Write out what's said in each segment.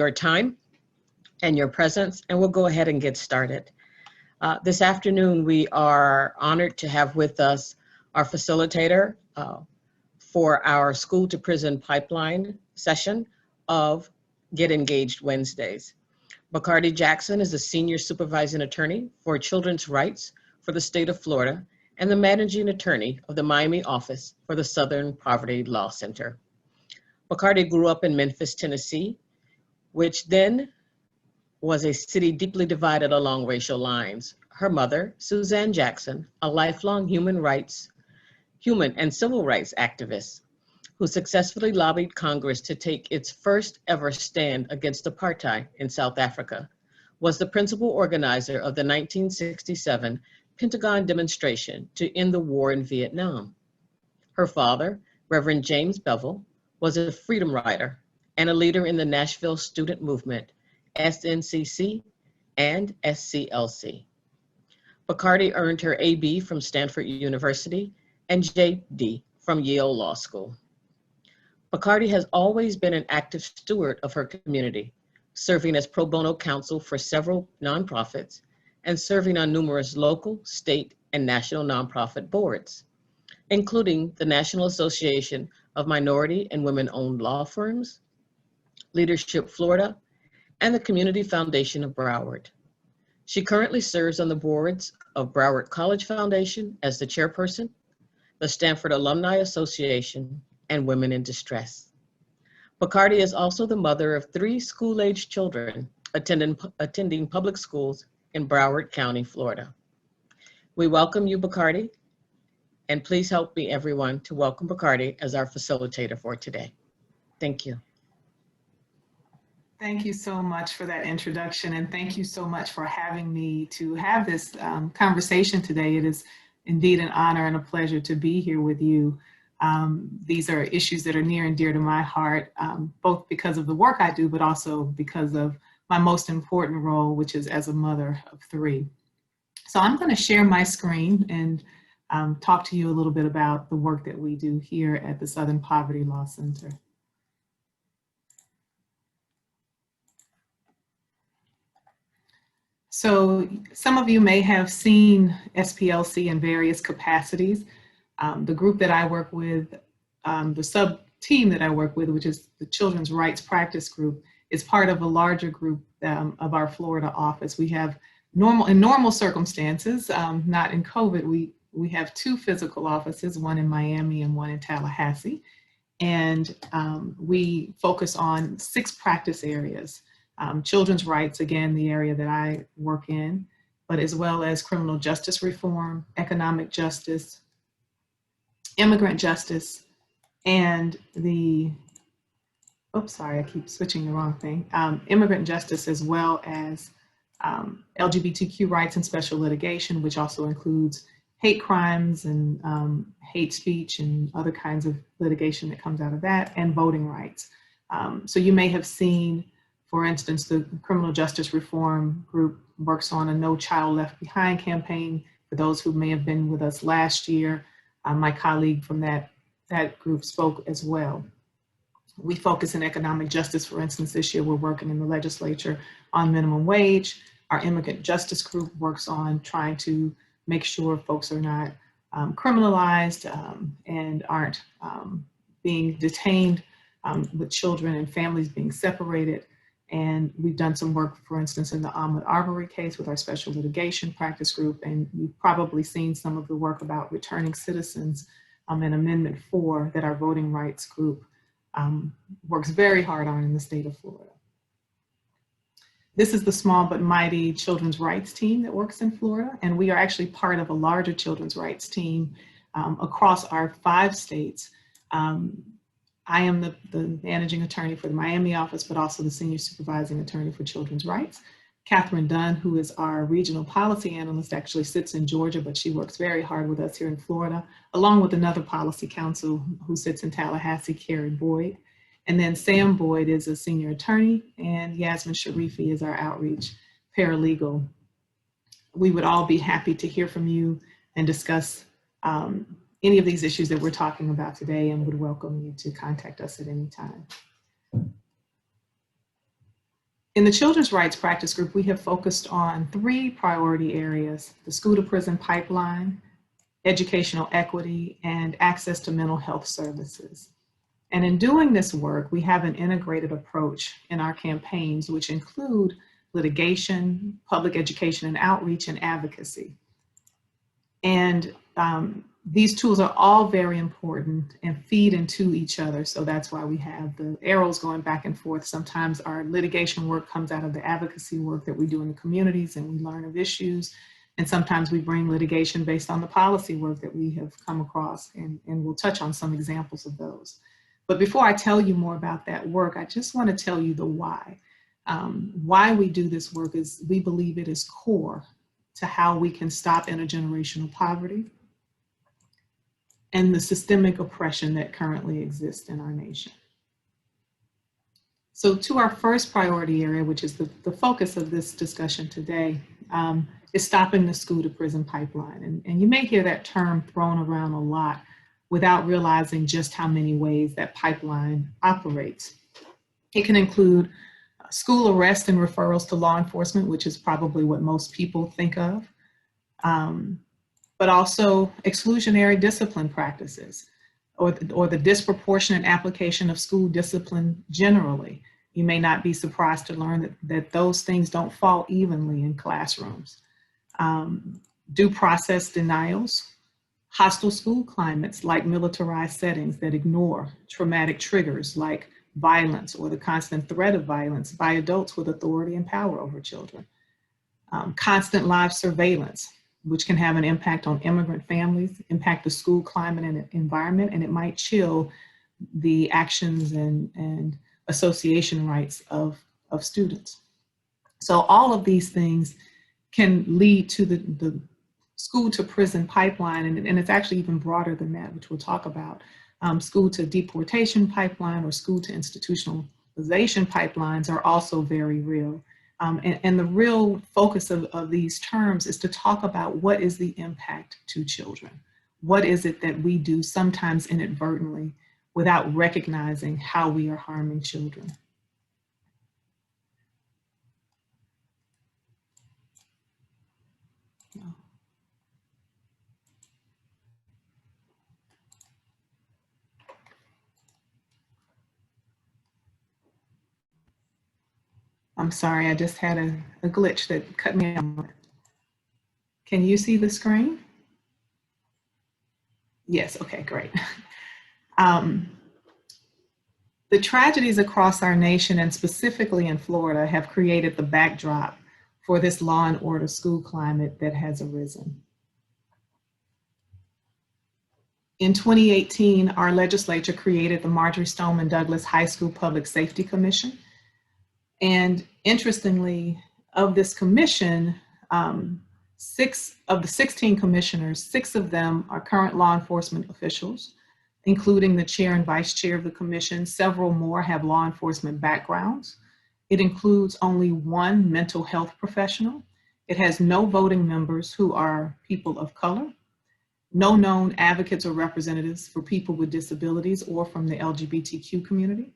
your time and your presence, and we'll go ahead and get started. This afternoon, we are honored to have with us our facilitator for our School to Prison Pipeline session of Get Engaged Wednesdays. Bacardi Jackson is a senior supervising attorney for children's rights for the state of Florida and the managing attorney of the Miami office for the Southern Poverty Law Center. Bacardi grew up in Memphis, Tennessee, which then was a city deeply divided along racial lines. Her mother, Suzanne Jackson, a lifelong human and civil rights activist who successfully lobbied Congress to take its first ever stand against apartheid in South Africa, was the principal organizer of the 1967 Pentagon demonstration to end the war in Vietnam. Her father, Reverend James Bevel, was a freedom rider and a leader in the Nashville student movement, SNCC and SCLC. Bacardi earned her AB from Stanford University and JD from Yale Law School. Bacardi has always been an active steward of her community, serving as pro bono counsel for several nonprofits and serving on numerous local, state, and national nonprofit boards, including the National Association of Minority and Women-Owned Law Firms, Leadership Florida, and the Community Foundation of Broward. She currently serves on the boards of Broward College Foundation as the chairperson, the Stanford Alumni Association, and Women in Distress. Bacardi is also the mother of 3 school-aged children attending public schools in Broward County, Florida. We welcome you, Bacardi, and please help me, everyone, to welcome Bacardi as our facilitator for today. Thank you. Thank you so much for that introduction, and thank you so much for having me to have this conversation today. It is indeed an honor and a pleasure to be here with you. These are issues that are near and dear to my heart, both because of the work I do, but also because of my most important role, which is as a mother of 3. So I'm going to share my screen and talk to you a little bit about the work that we do here at the Southern Poverty Law Center. So some of you may have seen SPLC in various capacities. The group that I work with, the sub-team that I work with, which is the Children's Rights Practice Group, is part of a larger group of our Florida office. We have in normal circumstances, not in COVID, we have 2 physical offices, one in Miami and one in Tallahassee. And we focus on 6 practice areas. Children's rights, again, the area that I work in, but as well as criminal justice reform, economic justice, immigrant justice, and I keep switching the wrong thing. Immigrant justice, as well as LGBTQ rights and special litigation, which also includes hate crimes and hate speech and other kinds of litigation that comes out of that, and voting rights. So you may have seen, for instance, the criminal justice reform group works on a No Child Left Behind campaign. For those who may have been with us last year, my colleague from that group spoke as well. We focus in economic justice. For instance, this year we're working in the legislature on minimum wage. Our immigrant justice group works on trying to make sure folks are not criminalized and aren't being detained, with children and families being separated. And we've done some work, for instance, in the Ahmaud Arbery case with our special litigation practice group. And you've probably seen some of the work about returning citizens in Amendment 4 that our voting rights group works very hard on in the state of Florida. This is the small but mighty children's rights team that works in Florida. And we are actually part of a larger children's rights team across our 5 states. I am the managing attorney for the Miami office, but also the senior supervising attorney for children's rights. Catherine Dunn, who is our regional policy analyst, actually sits in Georgia, but she works very hard with us here in Florida, along with another policy counsel who sits in Tallahassee, Carrie Boyd. And then Sam Boyd is a senior attorney, and Yasmin Sharifi is our outreach paralegal. We would all be happy to hear from you and discuss any of these issues that we're talking about today, and would welcome you to contact us at any time. In the Children's Rights Practice Group, we have focused on 3 priority areas: the school to prison pipeline, educational equity, and access to mental health services. And in doing this work, we have an integrated approach in our campaigns, which include litigation, public education and outreach, and advocacy. And these tools are all very important and feed into each other. So that's why we have the arrows going back and forth. Sometimes our litigation work comes out of the advocacy work that we do in the communities and we learn of issues. And sometimes we bring litigation based on the policy work that we have come across, and we'll touch on some examples of those. But before I tell you more about that work, I just want to tell you the why. Why we do this work is we believe it is core to how we can stop intergenerational poverty and the systemic oppression that currently exists in our nation. So to our first priority area, which is the focus of this discussion today, is stopping the school to prison pipeline. And you may hear that term thrown around a lot without realizing just how many ways that pipeline operates. It can include school arrest and referrals to law enforcement, which is probably what most people think of, but also exclusionary discipline practices or the disproportionate application of school discipline generally. You may not be surprised to learn that those things don't fall evenly in classrooms. Due process denials, hostile school climates like militarized settings that ignore traumatic triggers like violence or the constant threat of violence by adults with authority and power over children. Constant live surveillance, which can have an impact on immigrant families, impact the school climate and environment, and it might chill the actions and association rights of students. So all of these things can lead to the school to prison pipeline, and it's actually even broader than that, which we'll talk about. School to deportation pipeline or school to institutionalization pipelines are also very real. And the real focus of these terms is to talk about what is the impact to children. What is it that we do, sometimes inadvertently, without recognizing how we are harming children? I'm sorry, I just had a glitch that cut me out. Can you see the screen? Yes, okay, great. The tragedies across our nation and specifically in Florida have created the backdrop for this law and order school climate that has arisen. In 2018, our legislature created the Marjory Stoneman Douglas High School Public Safety Commission. And interestingly, of this commission, 6 of the 16 commissioners, 6 of them are current law enforcement officials, including the chair and vice chair of the commission. Several more have law enforcement backgrounds. It includes only 1 mental health professional. It has no voting members who are people of color, no known advocates or representatives for people with disabilities or from the LGBTQ community,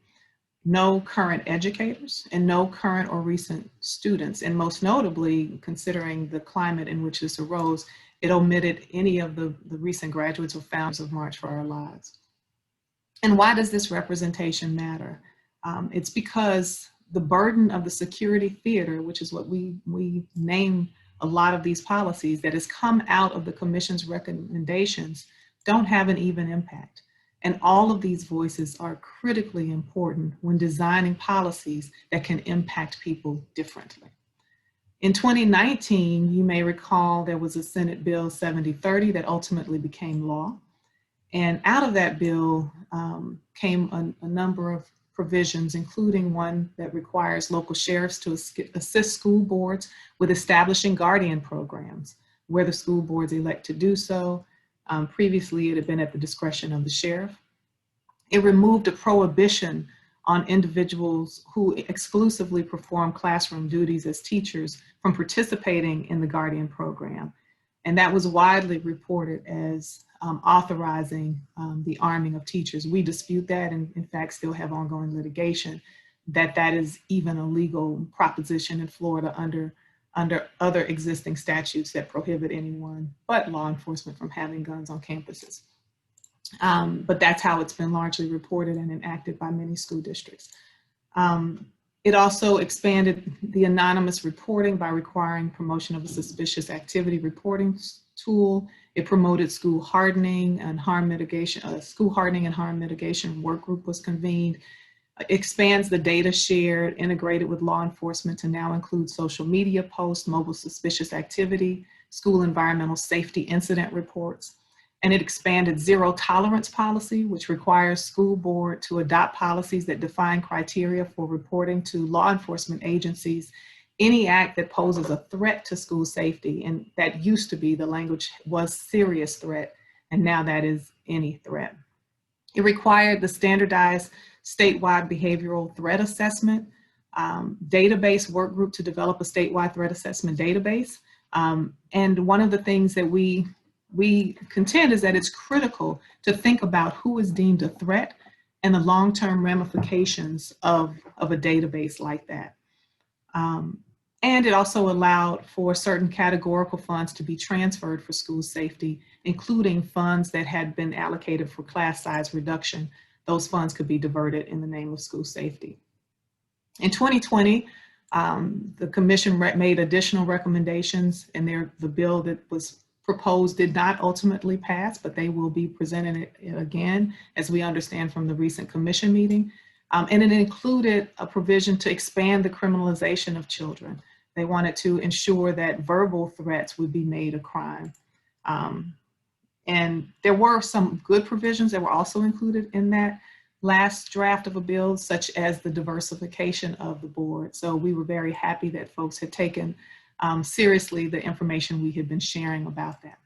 no current educators, and no current or recent students. And most notably, considering the climate in which this arose, it omitted any of the recent graduates or founders of March for Our Lives. And why does this representation matter? It's because the burden of the security theater, which is what we name a lot of these policies that has come out of the commission's recommendations, don't have an even impact. And all of these voices are critically important when designing policies that can impact people differently. In 2019, you may recall there was a Senate Bill 7030 that ultimately became law. And out of that bill came a number of provisions, including one that requires local sheriffs to assist school boards with establishing guardian programs, where the school boards elect to do so. Previously, it had been at the discretion of the sheriff. It removed a prohibition on individuals who exclusively perform classroom duties as teachers from participating in the guardian program. And that was widely reported as authorizing the arming of teachers. We dispute that and in fact still have ongoing litigation. that is even a legal proposition in Florida under other existing statutes that prohibit anyone but law enforcement from having guns on campuses. But that's how it's been largely reported and enacted by many school districts. It also expanded the anonymous reporting by requiring promotion of a suspicious activity reporting tool. It promoted school hardening and harm mitigation. A school hardening and harm mitigation work group was convened. Expands the data shared, integrated with law enforcement to now include social media posts, mobile suspicious activity, school environmental safety incident reports. And it expanded zero tolerance policy, which requires school board to adopt policies that define criteria for reporting to law enforcement agencies any act that poses a threat to school safety. And that used to be, the language was serious threat, and now that is any threat. It required the standardized statewide behavioral threat assessment database work group to develop a statewide threat assessment database. And one of the things that we contend is that it's critical to think about who is deemed a threat and the long-term ramifications of a database like that. And it also allowed for certain categorical funds to be transferred for school safety, including funds that had been allocated for class size reduction. Those funds could be diverted in the name of school safety. In 2020, the commission made additional recommendations, and the bill that was proposed did not ultimately pass, but they will be presented again, as we understand from the recent commission meeting. And it included a provision to expand the criminalization of children. They wanted to ensure that verbal threats would be made a crime. And there were some good provisions that were also included in that last draft of a bill, such as the diversification of the board. So we were very happy that folks had taken seriously the information we had been sharing about that.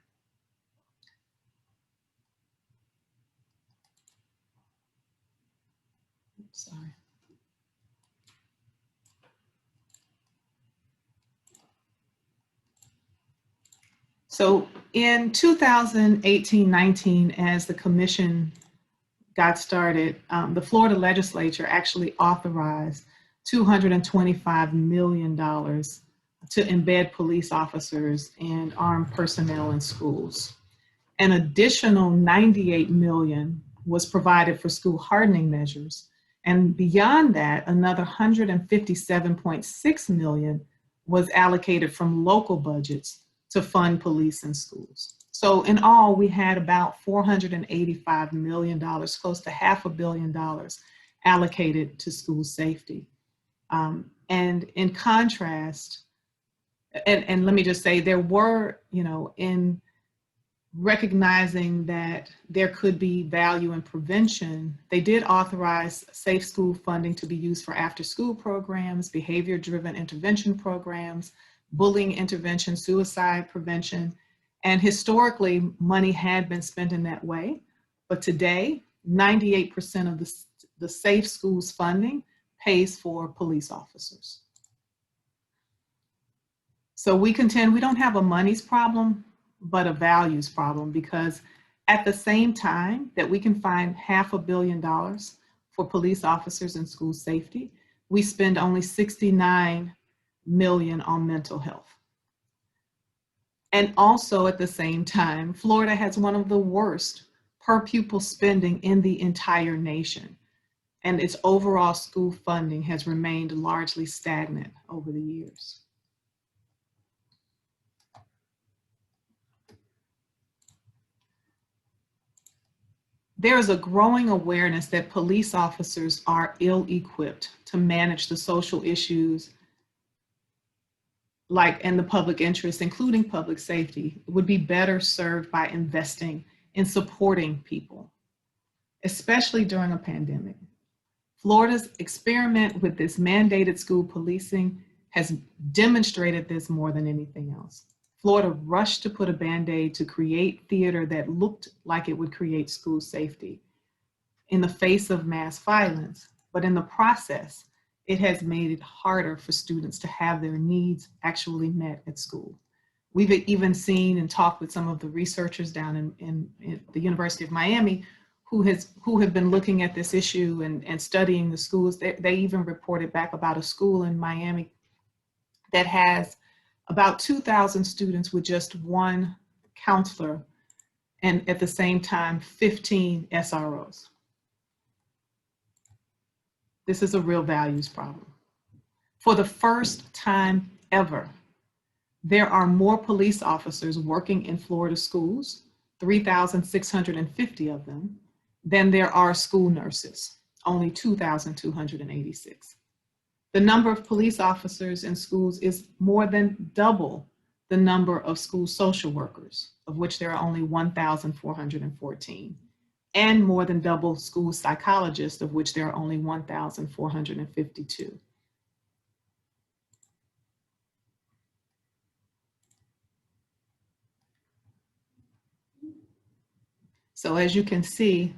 Oops, sorry. So in 2018-19, as the commission got started, the Florida legislature actually authorized $225 million to embed police officers and armed personnel in schools. An additional $98 million was provided for school hardening measures. And beyond that, another $157.6 million was allocated from local budgets to fund police and schools. So in all, we had about $485 million, close to $500 million allocated to school safety. And in contrast, and let me just say, there were, in recognizing that there could be value in prevention, they did authorize safe school funding to be used for after-school programs, behavior-driven intervention programs, bullying intervention, suicide prevention. And historically, money had been spent in that way. But today, 98% of the safe schools funding pays for police officers. So we contend we don't have a monies problem, but a values problem, because at the same time that we can find $500 million for police officers and school safety, we spend only $69 million on mental health. And also at the same time, Florida has one of the worst per pupil spending in the entire nation. And its overall school funding has remained largely stagnant over the years. There is a growing awareness that police officers are ill-equipped to manage the social issues in the public interest, including public safety, would be better served by investing in supporting people, especially during a pandemic. Florida's experiment with this mandated school policing has demonstrated this more than anything else. Florida rushed to put a Band-Aid to create theater that looked like it would create school safety in the face of mass violence, but in the process, it has made it harder for students to have their needs actually met at school. We've even seen and talked with some of the researchers down in the University of Miami who have been looking at this issue and studying the schools, they even reported back about a school in Miami that has about 2,000 students with just one counselor, and at the same time, 15 SROs. This is a real values problem. For the first time ever, there are more police officers working in Florida schools, 3,650 of them, than there are school nurses, only 2,286. The number of police officers in schools is more than double the number of school social workers, of which there are only 1,414, and more than double school psychologists, of which there are only 1,452. So as you can see,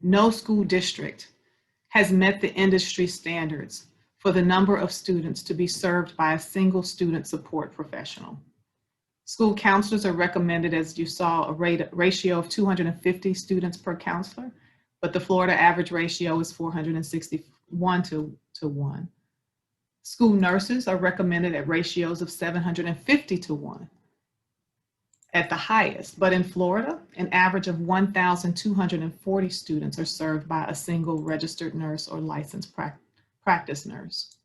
no school district has met the industry standards for the number of students to be served by a single student support professional. School counselors are recommended, as you saw, a ratio of 250 students per counselor, but the Florida average ratio is 461 to 1. School nurses are recommended at ratios of 750 to 1 at the highest, but in Florida, an average of 1,240 students are served by a single registered nurse or licensed practice nurse.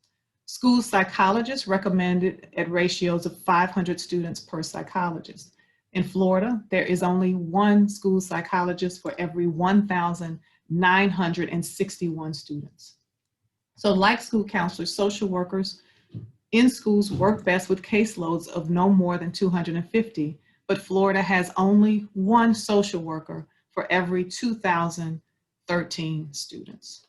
School psychologists recommended at ratios of 500 students per psychologist. In Florida, there is only one school psychologist for every 1,961 students. So like school counselors, social workers in schools work best with caseloads of no more than 250, but Florida has only one social worker for every 2,013 students.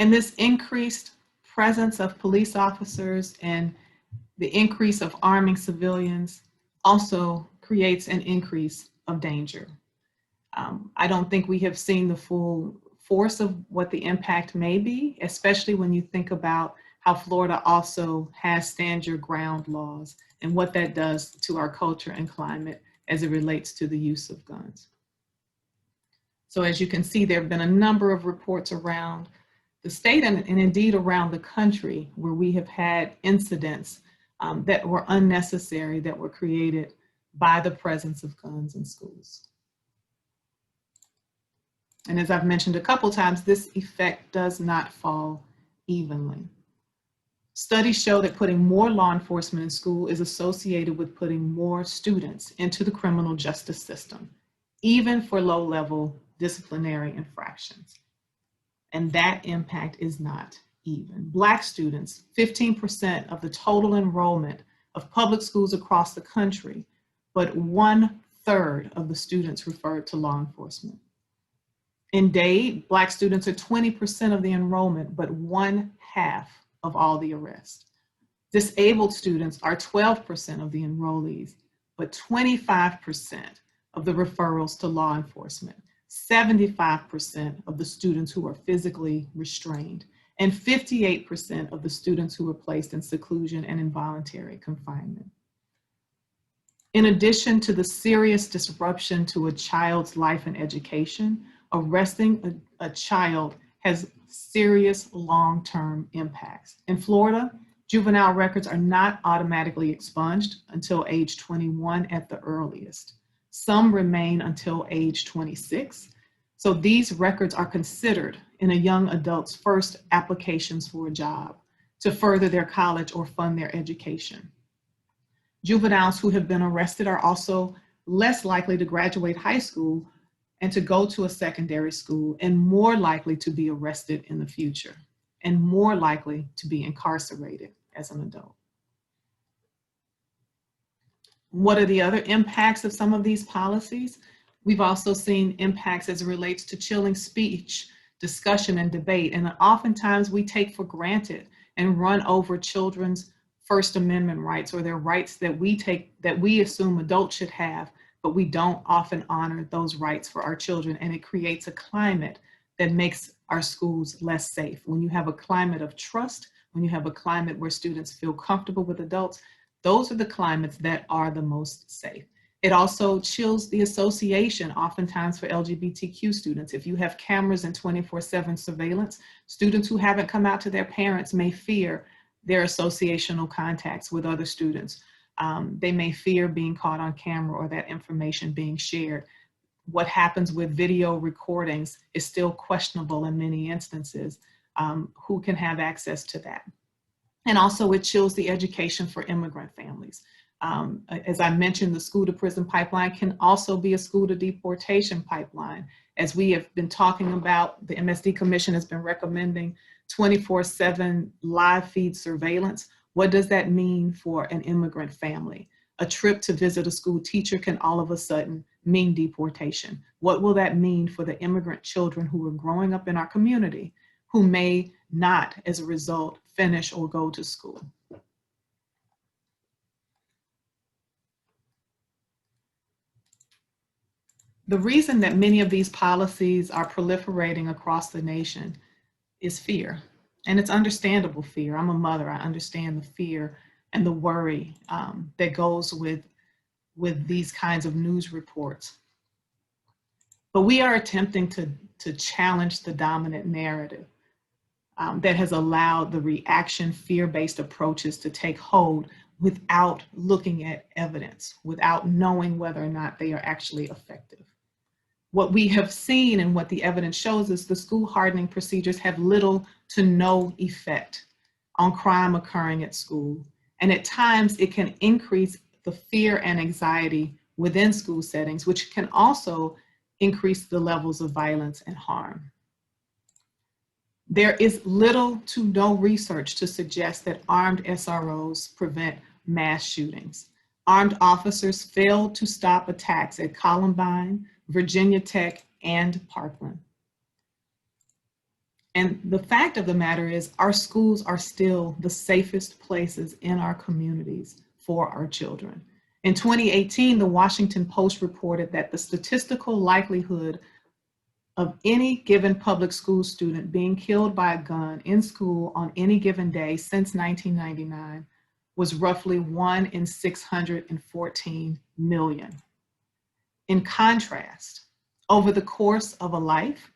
And this increased presence of police officers and the increase of arming civilians also creates an increase of danger. I don't think we have seen the full force of what the impact may be, especially when you think about how Florida also has stand your ground laws and what that does to our culture and climate as it relates to the use of guns. So as you can see, there have been a number of reports around the state and indeed around the country where we have had incidents that were unnecessary, that were created by the presence of guns in schools. And as I've mentioned a couple times, this effect does not fall evenly. Studies show that putting more law enforcement in school is associated with putting more students into the criminal justice system, even for low-level disciplinary infractions. And that impact is not even. Black students, 15% of the total enrollment of public schools across the country, but 1/3 of the students referred to law enforcement. In Dade, Black students are 20% of the enrollment, but 1/2 of all the arrests. Disabled students are 12% of the enrollees, but 25% of the referrals to law enforcement, 75% of the students who are physically restrained, and 58% of the students who were placed in seclusion and involuntary confinement. In addition to the serious disruption to a child's life and education, arresting a child has serious long-term impacts. In Florida, juvenile records are not automatically expunged until age 21 at the earliest. Some remain until age 26. So these records are considered in a young adult's first applications for a job, to further their college or fund their education. Juveniles who have been arrested are also less likely to graduate high school and to go to a secondary school, and more likely to be arrested in the future, and more likely to be incarcerated as an adult. What are the other impacts of some of these policies? We've also seen impacts as it relates to chilling speech, discussion, and debate. And oftentimes we take for granted and run over children's First Amendment rights, or their rights that we assume adults should have, but we don't often honor those rights for our children. And it creates a climate that makes our schools less safe. When you have a climate of trust, when you have a climate where students feel comfortable with adults, those are the climates that are the most safe. It also chills the association oftentimes for LGBTQ students. If you have cameras and 24/7 surveillance, students who haven't come out to their parents may fear their associational contacts with other students. They may fear being caught on camera or that information being shared. What happens with video recordings is still questionable in many instances. Who can have access to that? And also it chills the education for immigrant families. As I mentioned, the school to prison pipeline can also be a school to deportation pipeline. As we have been talking about, the MSD Commission has been recommending 24/7 live feed surveillance. What does that mean for an immigrant family? A trip to visit a school teacher can all of a sudden mean deportation. What will that mean for the immigrant children who are growing up in our community, who may not, as a result, finish or go to school? The reason that many of these policies are proliferating across the nation is fear. And it's understandable fear. I'm a mother. I understand the fear and the worry that goes with these kinds of news reports. But we are attempting to challenge the dominant narrative that has allowed the reaction fear-based approaches to take hold without looking at evidence, without knowing whether or not they are actually effective. What we have seen and what the evidence shows is the school hardening procedures have little to no effect on crime occurring at school. And at times it can increase the fear and anxiety within school settings, which can also increase the levels of violence and harm. There is little to no research to suggest that armed SROs prevent mass shootings. Armed officers failed to stop attacks at Columbine, Virginia Tech, and Parkland. And the fact of the matter is our schools are still the safest places in our communities for our children. In 2018, the Washington Post reported that the statistical likelihood of any given public school student being killed by a gun in school on any given day since 1999 was roughly 1 in 614 million. In contrast, over the course of a life,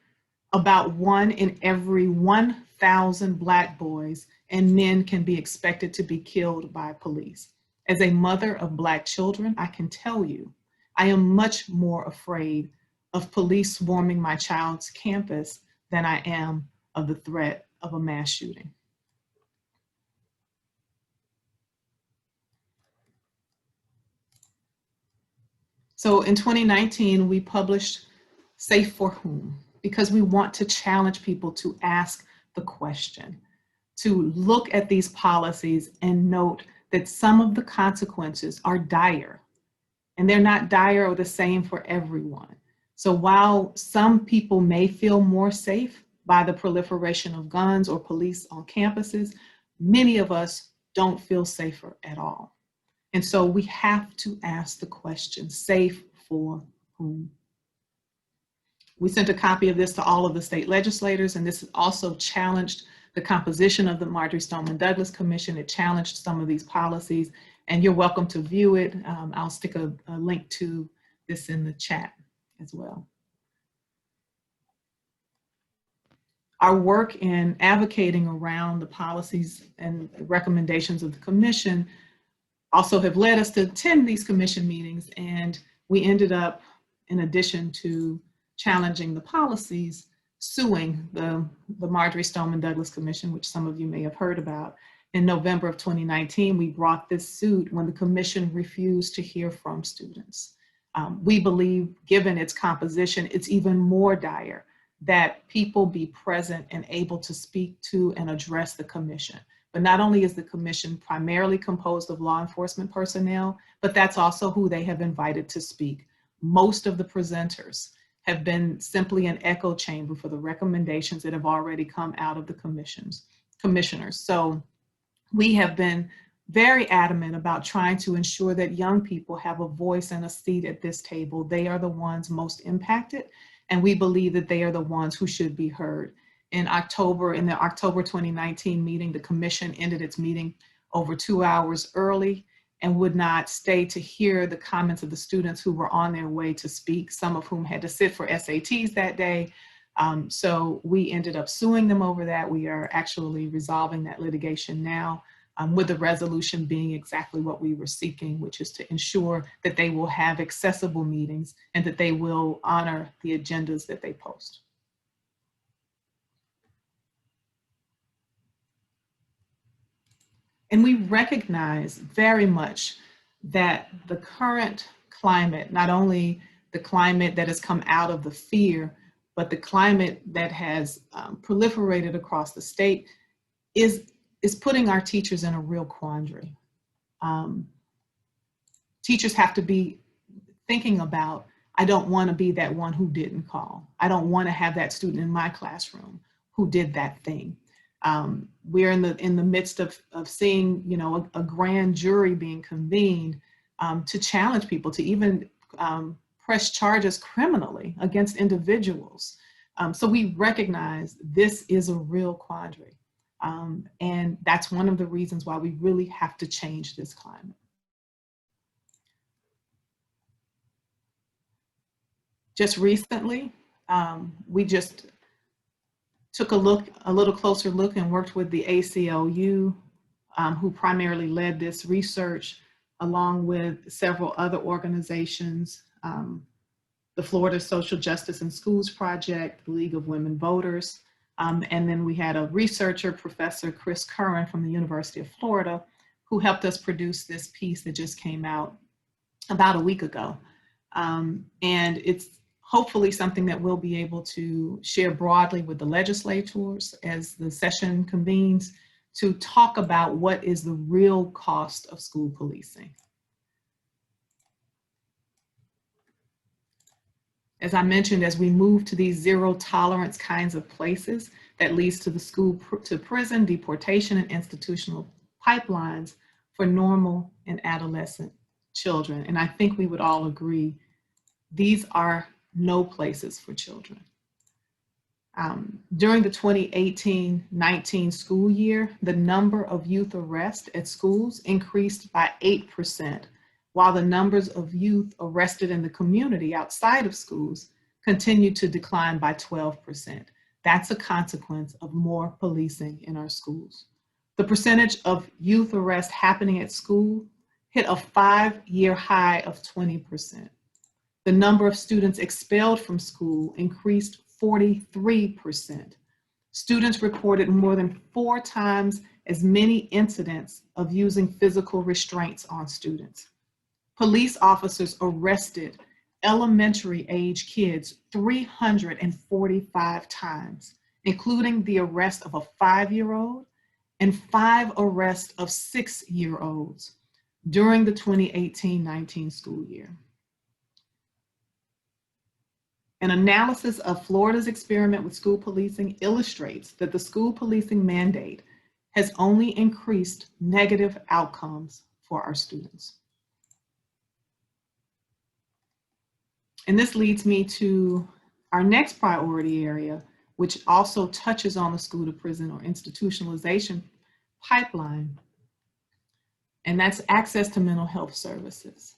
about 1 in every 1,000 Black boys and men can be expected to be killed by police. As a mother of Black children, I can tell you, I am much more afraid of police swarming my child's campus than I am of the threat of a mass shooting. So in 2019, we published Safe for Whom? Because we want to challenge people to ask the question, to look at these policies and note that some of the consequences are dire, and they're not dire or the same for everyone. So while some people may feel more safe by the proliferation of guns or police on campuses, many of us don't feel safer at all. And so we have to ask the question, safe for whom? We sent a copy of this to all of the state legislators, and this has also challenged the composition of the Marjory Stoneman Douglas Commission. It challenged some of these policies, and you're welcome to view it. I'll stick a link to this in the chat as well. Our work in advocating around the policies and recommendations of the commission also have led us to attend these commission meetings, and we ended up, in addition to challenging the policies, suing the Marjory Stoneman Douglas Commission, which some of you may have heard about. In November of 2019, we brought this suit when the commission refused to hear from students. We believe, given its composition, it's even more dire that people be present and able to speak to and address the commission. But not only is the commission primarily composed of law enforcement personnel, but that's also who they have invited to speak. Most of the presenters have been simply an echo chamber for the recommendations that have already come out of the commissioners. So we have been very adamant about trying to ensure that young people have a voice and a seat at this table. They are the ones most impacted, and we believe that they are the ones who should be heard. in the October 2019 meeting, the commission ended its meeting over 2 hours early and would not stay to hear the comments of the students who were on their way to speak, some of whom had to sit for SATs that day. So we ended up suing them over that. We are actually resolving that litigation now, with the resolution being exactly what we were seeking, which is to ensure that they will have accessible meetings and that they will honor the agendas that they post. And we recognize very much that the current climate, not only the climate that has come out of the fear, but the climate that has proliferated across the state is putting our teachers in a real quandary. Teachers have to be thinking about, I don't want to be that one who didn't call. I don't want to have that student in my classroom who did that thing. We're in the midst of seeing, you know, a grand jury being convened to challenge people, to even press charges criminally against individuals. So we recognize this is a real quandary. And that's one of the reasons why we really have to change this climate. Just recently, we just took a little closer look and worked with the ACLU, who primarily led this research, along with several other organizations, the Florida Social Justice in Schools Project, the League of Women Voters, and then we had a researcher, Professor Chris Curran from the University of Florida, who helped us produce this piece that just came out about a week ago. And it's hopefully something that we'll be able to share broadly with the legislators as the session convenes, to talk about what is the real cost of school policing. As I mentioned, as we move to these zero tolerance kinds of places, that leads to the school to prison, deportation, and institutional pipelines for normal and adolescent children. And I think we would all agree, these are no places for children. During the 2018-19 school year, the number of youth arrests at schools increased by 8%, while the numbers of youth arrested in the community outside of schools continued to decline by 12%. That's a consequence of more policing in our schools. The percentage of youth arrests happening at school hit a 5-year high of 20%. The number of students expelled from school increased 43%. Students reported more than 4 times as many incidents of using physical restraints on students. Police officers arrested elementary age kids 345 times, including the arrest of a 5-year-old and 5 arrests of 6-year-olds during the 2018-19 school year. An analysis of Florida's experiment with school policing illustrates that the school policing mandate has only increased negative outcomes for our students. And this leads me to our next priority area, which also touches on the school to prison or institutionalization pipeline, and that's access to mental health services.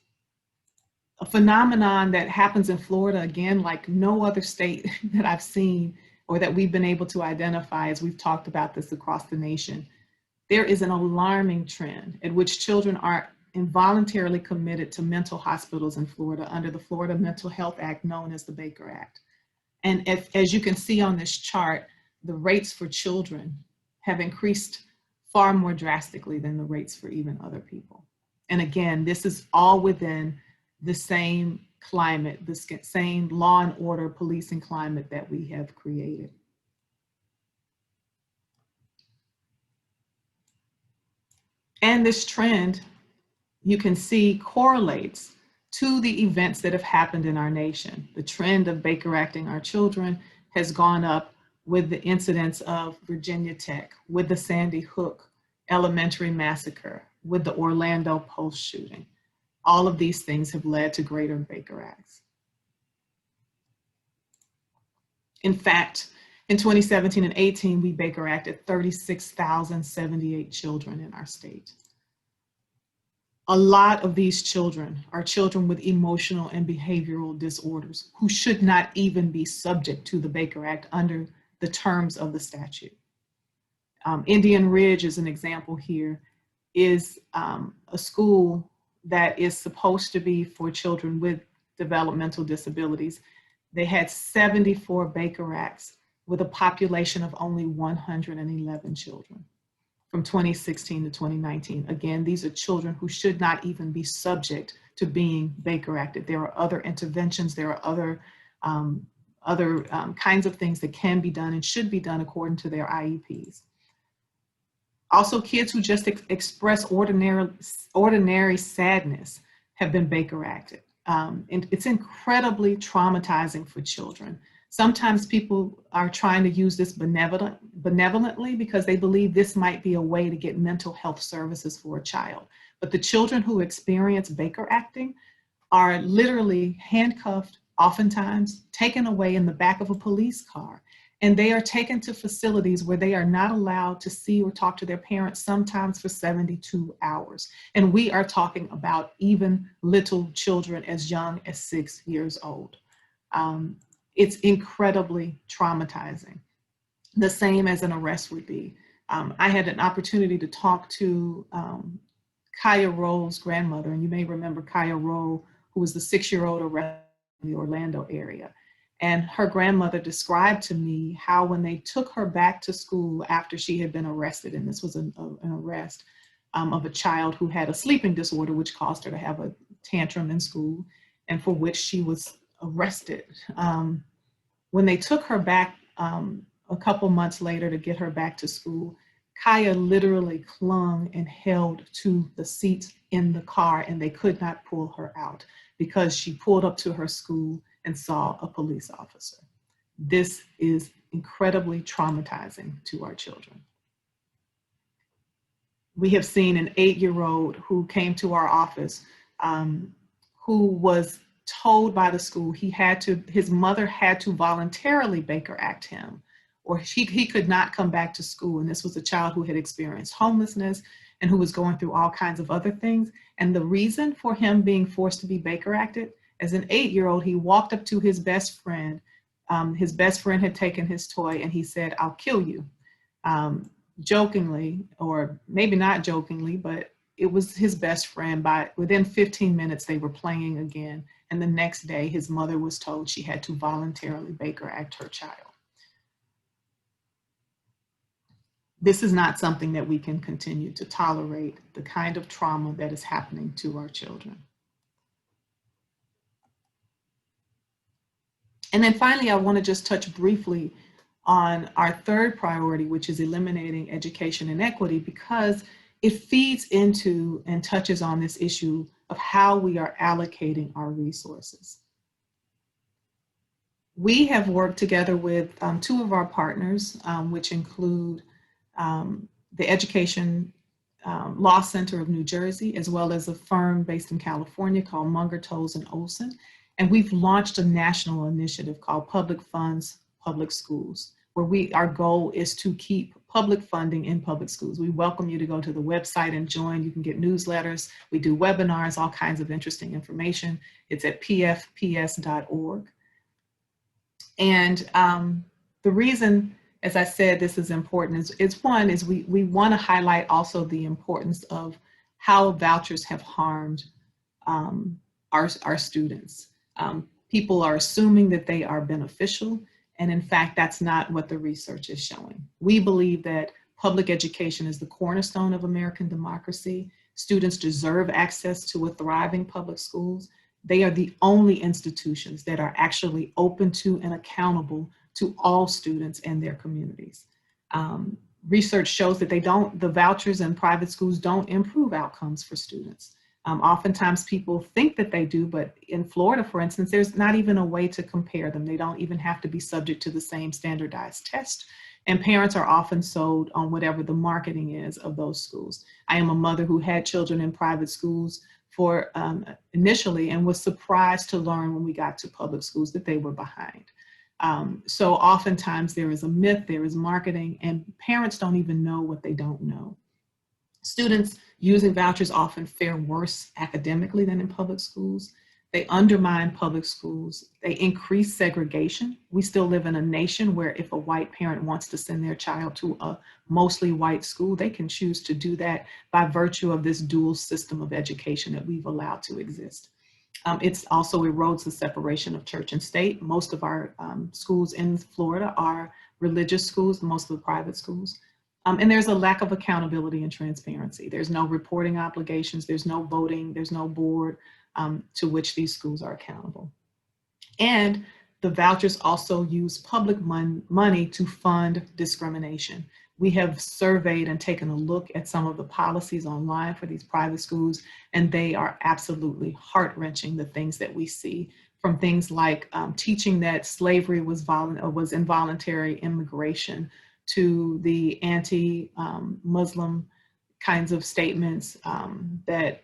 A phenomenon that happens in Florida, again, like no other state that I've seen or that we've been able to identify as we've talked about this across the nation. There is an alarming trend at which children are involuntarily committed to mental hospitals in Florida under the Florida Mental Health Act, known as the Baker Act. And as you can see on this chart, the rates for children have increased far more drastically than the rates for even other people. And again, this is all within the same climate, the same law and order policing climate that we have created. And this trend, you can see, correlates to the events that have happened in our nation. The trend of Baker Acting our children has gone up with the incidents of Virginia Tech, with the Sandy Hook Elementary Massacre, with the Orlando Post shooting. All of these things have led to greater Baker Acts. In fact, In 2017 and 18, we Baker Acted 36,078 children in our state. A lot of these children are children with emotional and behavioral disorders who should not even be subject to the Baker Act under the terms of the statute. Indian Ridge is an example here, is a school that is supposed to be for children with developmental disabilities. They had 74 Baker Acts with a population of only 111 children from 2016 to 2019. Again, these are children who should not even be subject to being Baker Acted. There are other interventions, there are other kinds of things that can be done and should be done according to their IEPs. Also, kids who just express ordinary sadness have been Baker Acted. And it's incredibly traumatizing for children. Sometimes people are trying to use this benevolently because they believe this might be a way to get mental health services for a child. But the children who experience Baker acting are literally handcuffed, oftentimes taken away in the back of a police car. And they are taken to facilities where they are not allowed to see or talk to their parents, sometimes for 72 hours. And we are talking about even little children as young as 6 years old. It's incredibly traumatizing. The same as an arrest would be. I had an opportunity to talk to Kaya Rowe's grandmother, and you may remember Kaya Rowe, who was the 6-year-old arrested in the Orlando area. And her grandmother described to me how when they took her back to school after she had been arrested, and this was an arrest of a child who had a sleeping disorder, which caused her to have a tantrum in school, and for which she was arrested. When they took her back a couple months later to get her back to school, Kaya literally clung and held to the seat in the car, and they could not pull her out because she pulled up to her school and saw a police officer. This is incredibly traumatizing to our children. We have seen an 8-year-old who came to our office who was told by the school his mother had to voluntarily Baker Act him, or he could not come back to school. And this was a child who had experienced homelessness and who was going through all kinds of other things. And the reason for him being forced to be Baker Acted, as an 8-year-old, he walked up to his best friend. His best friend had taken his toy and he said, "I'll kill you." Jokingly, or maybe not jokingly, but it was his best friend. Within 15 minutes, they were playing again. And the next day, his mother was told she had to voluntarily Baker Act her child. This is not something that we can continue to tolerate, the kind of trauma that is happening to our children. And then finally, I want to just touch briefly on our third priority, which is eliminating education inequity, because it feeds into and touches on this issue of how we are allocating our resources. We have worked together with 2 of our partners, which include the Education Law Center of New Jersey, as well as a firm based in California called Munger, Tolles & Olson. And we've launched a national initiative called Public Funds, Public Schools, where our goal is to keep public funding in public schools. We welcome you to go to the website and join. You can get newsletters. We do webinars, all kinds of interesting information. It's at pfps.org. And the reason, as I said, this is important is we want to highlight also the importance of how vouchers have harmed our students. People are assuming that they are beneficial, and in fact, that's not what the research is showing. We believe that public education is the cornerstone of American democracy. Students deserve access to a thriving public schools. They are the only institutions that are actually open to and accountable to all students and their communities. Research shows that the vouchers in private schools don't improve outcomes for students. Oftentimes people think that they do, but in Florida, for instance, there's not even a way to compare them. They don't even have to be subject to the same standardized test. And parents are often sold on whatever the marketing is of those schools. I am a mother who had children in private schools initially and was surprised to learn when we got to public schools that they were behind. So oftentimes there is a myth, there is marketing, and parents don't even know what they don't know. Students using vouchers often fare worse academically than in public schools. They undermine public schools. They increase segregation. We still live in a nation where if a white parent wants to send their child to a mostly white school, they can choose to do that by virtue of this dual system of education that we've allowed to exist. It also erodes the separation of church and state. Most of our schools in Florida are religious schools, most of the private schools. And there's a lack of accountability and transparency. There's no reporting obligations, there's no voting, there's no board to which these schools are accountable. And the vouchers also use public money to fund discrimination. We have surveyed and taken a look at some of the policies online for these private schools, and they are absolutely heart-wrenching, the things that we see, from things like teaching that slavery was involuntary immigration, to the anti-Muslim kinds of statements that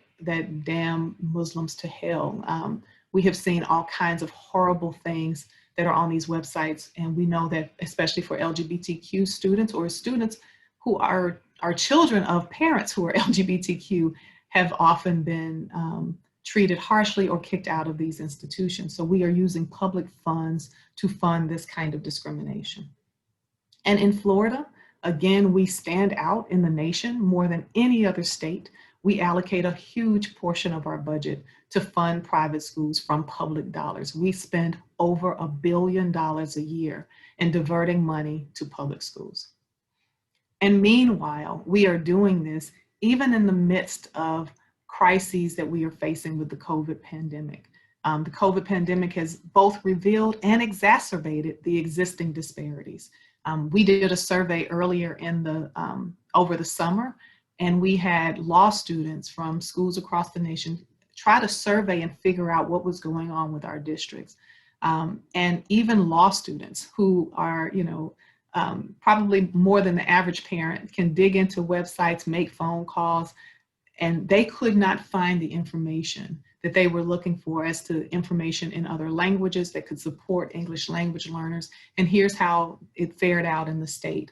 damn Muslims to hell. We have seen all kinds of horrible things that are on these websites, and we know that especially for LGBTQ students or students who are children of parents who are LGBTQ have often been treated harshly or kicked out of these institutions. So we are using public funds to fund this kind of discrimination. And in Florida, again, we stand out in the nation more than any other state. We allocate a huge portion of our budget to fund private schools from public dollars. We spend over $1 billion a year in diverting money to public schools. And meanwhile, we are doing this even in the midst of crises that we are facing with the COVID pandemic. The COVID pandemic has both revealed and exacerbated the existing disparities. We did a survey earlier over the summer, and we had law students from schools across the nation try to survey and figure out what was going on with our districts. And even law students who are, probably more than the average parent can dig into websites, make phone calls, and they could not find the information that they were looking for as to information in other languages that could support English language learners. And here's how it fared out in the state.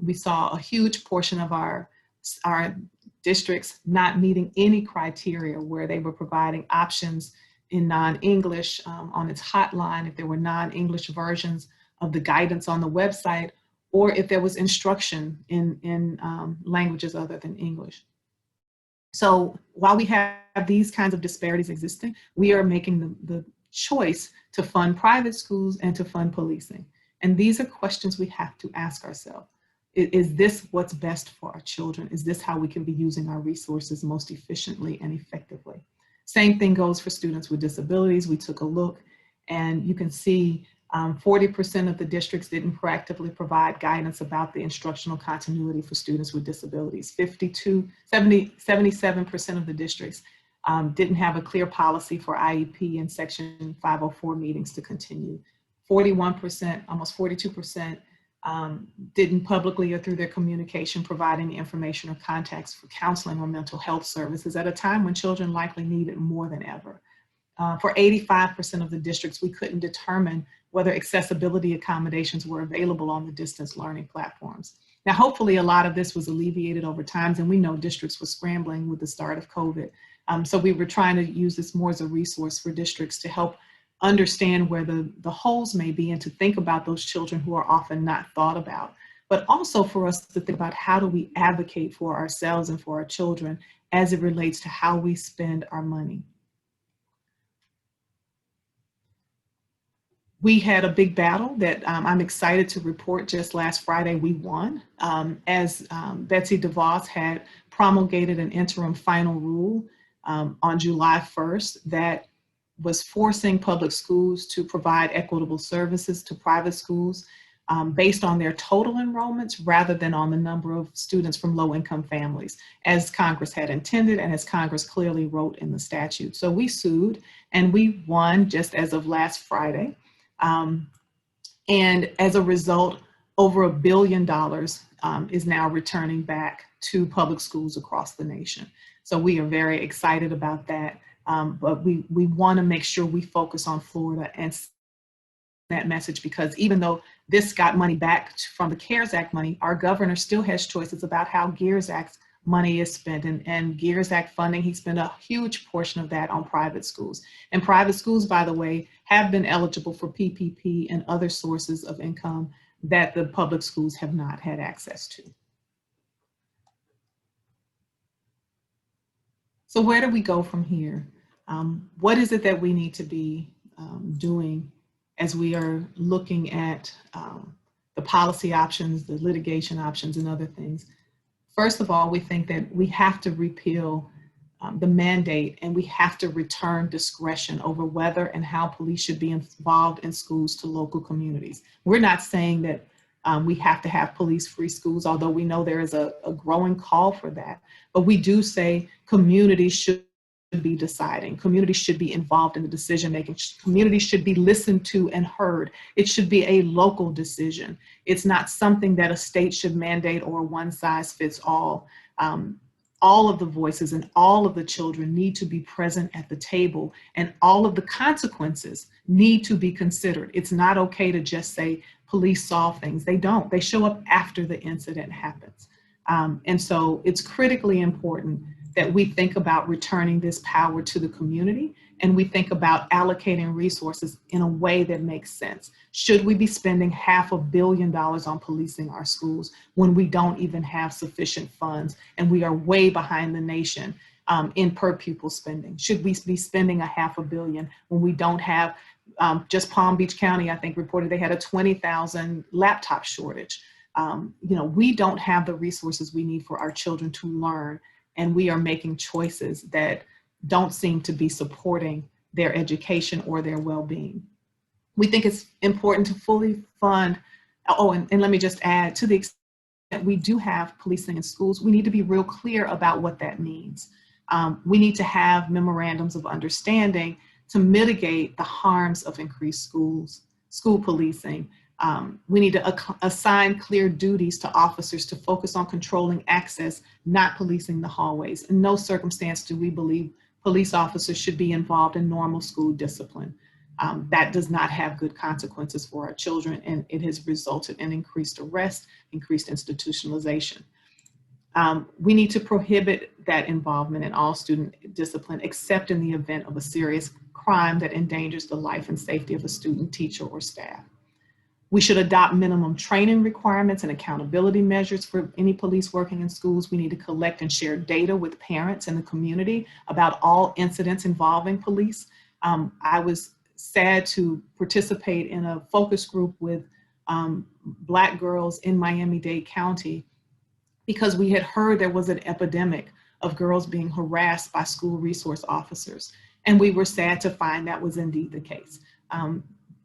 We saw a huge portion of our districts not meeting any criteria where they were providing options in non-English on its hotline, if there were non-English versions of the guidance on the website, or if there was instruction in languages other than English. So while we have these kinds of disparities existing, we are making the choice to fund private schools and to fund policing. And these are questions we have to ask ourselves. Is this what's best for our children? Is this how we can be using our resources most efficiently and effectively? Same thing goes for students with disabilities. We took a look, and you can see 40% of the districts didn't proactively provide guidance about the instructional continuity for students with disabilities. 77% of the districts didn't have a clear policy for IEP and Section 504 meetings to continue. 41%, almost 42%, didn't publicly or through their communication provide any information or contacts for counseling or mental health services at a time when children likely need it more than ever. For 85% of the districts, we couldn't determine whether accessibility accommodations were available on the distance learning platforms. Now, hopefully a lot of this was alleviated over time, and we know districts were scrambling with the start of COVID. So we were trying to use this more as a resource for districts to help understand where the holes may be and to think about those children who are often not thought about, but also for us to think about how do we advocate for ourselves and for our children as it relates to how we spend our money. We had a big battle that I'm excited to report just last Friday we won, as Betsy DeVos had promulgated an interim final rule on July 1st that was forcing public schools to provide equitable services to private schools based on their total enrollments rather than on the number of students from low-income families, as Congress had intended and as Congress clearly wrote in the statute. So we sued and we won just as of last Friday. And as a result, over $1 billion is now returning back to public schools across the nation. So we are very excited about that. But we want to make sure we focus on Florida and that message, because even though this got money back from the CARES Act money, our governor still has choices about how GERS Act money is spent. And GERS Act funding, he spent a huge portion of that on private schools. And private schools, by the way, have been eligible for PPP and other sources of income that the public schools have not had access to. So where do we go from here? What is it that we need to be doing as we are looking at the policy options, the litigation options, and other things? First of all, we think that we have to repeal the mandate, and we have to return discretion over whether and how police should be involved in schools to local communities. We're not saying that we have to have police-free schools, although we know there is a growing call for that. But we do say communities should be deciding. Communities should be involved in the decision-making. Communities should be listened to and heard. It should be a local decision. It's not something that a state should mandate or one size fits all. All of the voices and all of the children need to be present at the table, and all of the consequences need to be considered. It's not okay to just say police solve things. They don't. They show up after the incident happens. And so it's critically important that we think about returning this power to the community, and we think about allocating resources in a way that makes sense. Should we be spending $500 million on policing our schools when we don't even have sufficient funds and we are way behind the nation in per pupil spending? Should we be spending $500 million when we don't have, just Palm Beach County, I think, reported they had a 20,000 laptop shortage. We don't have the resources we need for our children to learn, and we are making choices that don't seem to be supporting their education or their well-being. We think it's important to fully fund, and let me just add, to the extent that we do have policing in schools, we need to be real clear about what that means. We need to have memorandums of understanding to mitigate the harms of increased school policing. We need to assign clear duties to officers to focus on controlling access, not policing the hallways. In no circumstance do we believe police officers should be involved in normal school discipline. That does not have good consequences for our children, and it has resulted in increased arrest, increased institutionalization. We need to prohibit that involvement in all student discipline, except in the event of a serious crime that endangers the life and safety of a student, teacher, or staff. We should adopt minimum training requirements and accountability measures for any police working in schools. We need to collect and share data with parents and the community about all incidents involving police. I was sad to participate in a focus group with Black girls in Miami-Dade County because we had heard there was an epidemic of girls being harassed by school resource officers. And we were sad to find that was indeed the case.